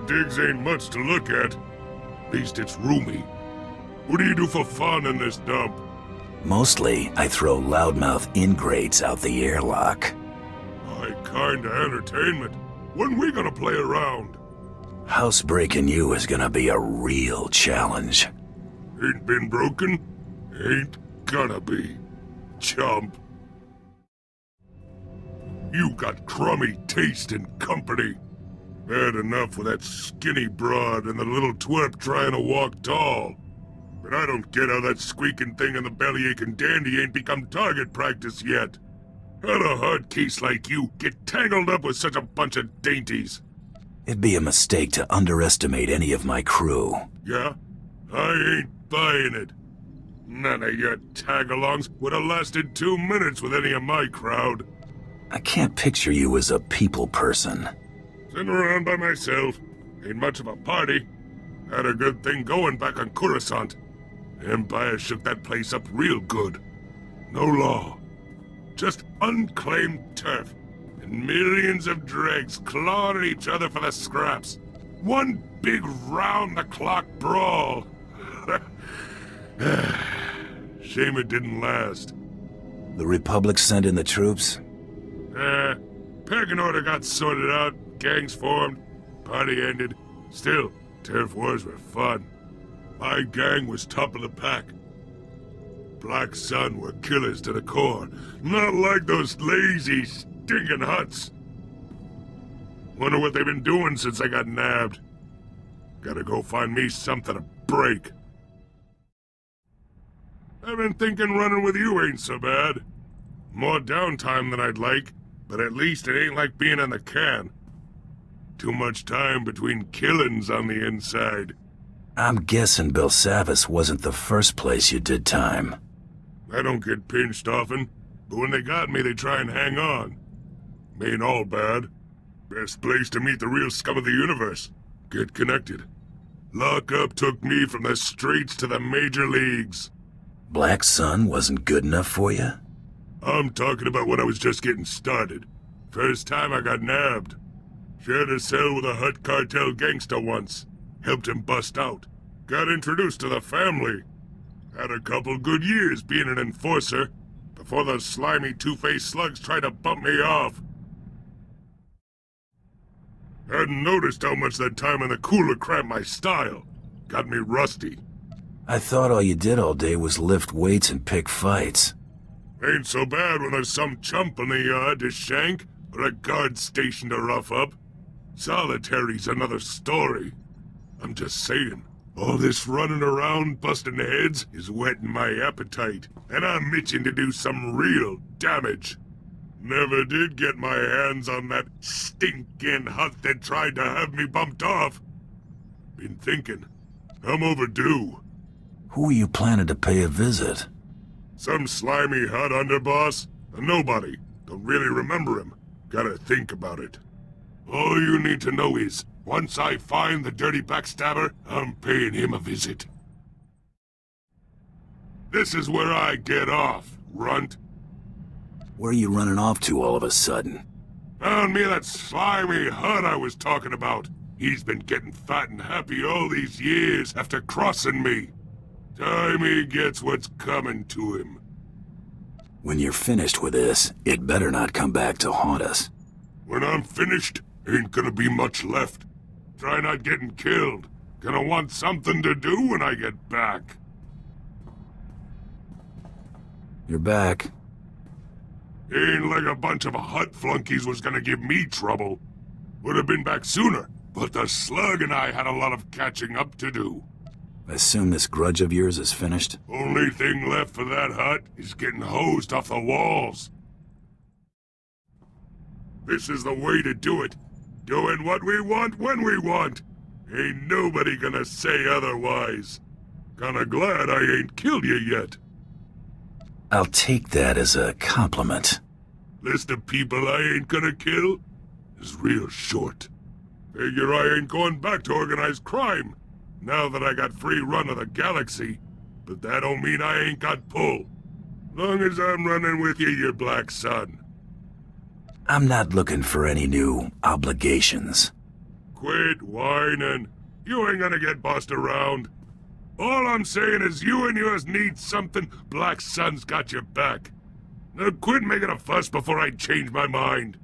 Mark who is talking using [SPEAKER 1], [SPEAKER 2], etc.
[SPEAKER 1] digs ain't much to look at. At least it's roomy. What do you do for fun in this dump?
[SPEAKER 2] Mostly, I throw loudmouth ingrates out the airlock.
[SPEAKER 1] My kinda entertainment. When we gonna play around?
[SPEAKER 2] Housebreaking you is gonna be a real challenge.
[SPEAKER 1] Ain't been broken? Ain't gonna be. Chump. You got crummy taste and company. Bad enough with that skinny broad and the little twerp trying to walk tall. But I don't get how that squeaking thing in the bellyaching dandy ain't become target practice yet. How'd a hard case like you get tangled up with such a bunch of dainties?
[SPEAKER 2] It'd be a mistake to underestimate any of my crew.
[SPEAKER 1] Yeah? I ain't buying it. None of your tag-alongs would have lasted 2 minutes with any of my crowd.
[SPEAKER 2] I can't picture you as a people person.
[SPEAKER 1] Sitting around by myself. Ain't much of a party. Had a good thing going back on Coruscant. Empire shook that place up real good. No law. Just unclaimed turf. And millions of dregs clawing at each other for the scraps. One big round-the-clock brawl. Shame it didn't last.
[SPEAKER 2] The Republic sent in the troops?
[SPEAKER 1] Pecking order got sorted out, gangs formed, party ended. Still, turf wars were fun. My gang was top of the pack. Black Sun were killers to the core, not like those lazy, stinking huts. Wonder what they've been doing since I got nabbed. Gotta go find me something to break. I've been thinking running with you ain't so bad. More downtime than I'd like, but at least it ain't like being in the can. Too much time between killings on the inside.
[SPEAKER 2] I'm guessing Belsavis wasn't the first place you did time.
[SPEAKER 1] I don't get pinched often, but when they got me, they try and hang on. Ain't all bad. Best place to meet the real scum of the universe. Get connected. Lockup took me from the streets to the major leagues.
[SPEAKER 2] Black Sun wasn't good enough for you?
[SPEAKER 1] I'm talking about when I was just getting started. First time I got nabbed. Shared a cell with a Hutt cartel gangster once. Helped him bust out. Got introduced to the family. Had a couple good years being an enforcer, before those slimy two-faced slugs tried to bump me off. Hadn't noticed how much that time in the cooler cramped my style. Got me rusty.
[SPEAKER 2] I thought all you did all day was lift weights and pick fights.
[SPEAKER 1] Ain't so bad when there's some chump in the yard to shank, or a guard station to rough up. Solitary's another story. I'm just saying, all this running around busting heads is whetting my appetite, and I'm itching to do some real damage. Never did get my hands on that stinking Hutt that tried to have me bumped off. Been thinking, I'm overdue.
[SPEAKER 2] Who are you planning to pay a visit?
[SPEAKER 1] Some slimy Hutt underboss? A nobody. Don't really remember him. Gotta think about it. All you need to know is, once I find the dirty backstabber, I'm paying him a visit. This is where I get off, runt.
[SPEAKER 2] Where are you running off to all of a sudden?
[SPEAKER 1] Found me that slimy Hutt I was talking about. He's been getting fat and happy all these years after crossing me. Time he gets what's coming to him.
[SPEAKER 2] When you're finished with this, it better not come back to haunt us.
[SPEAKER 1] When I'm finished, ain't gonna be much left. Try not getting killed. Gonna want something to do when I get back.
[SPEAKER 2] You're back.
[SPEAKER 1] Ain't like a bunch of Hutt flunkies was gonna give me trouble. Would have been back sooner, but the slug and I had a lot of catching up to do.
[SPEAKER 2] I assume this grudge of yours is finished?
[SPEAKER 1] Only thing left for that Hutt is getting hosed off the walls. This is the way to do it. Doing what we want when we want. Ain't nobody gonna say otherwise. Kinda glad I ain't killed you yet.
[SPEAKER 2] I'll take that as a compliment.
[SPEAKER 1] List of people I ain't gonna kill is real short. Figure I ain't going back to organized crime, now that I got free run of the galaxy. But that don't mean I ain't got pull. Long as I'm running with you, you Black Sun.
[SPEAKER 2] I'm not looking for any new obligations.
[SPEAKER 1] Quit whining. You ain't gonna get bossed around. All I'm saying is you and yours need something. Black Sun's got your back. Now quit making a fuss before I change my mind.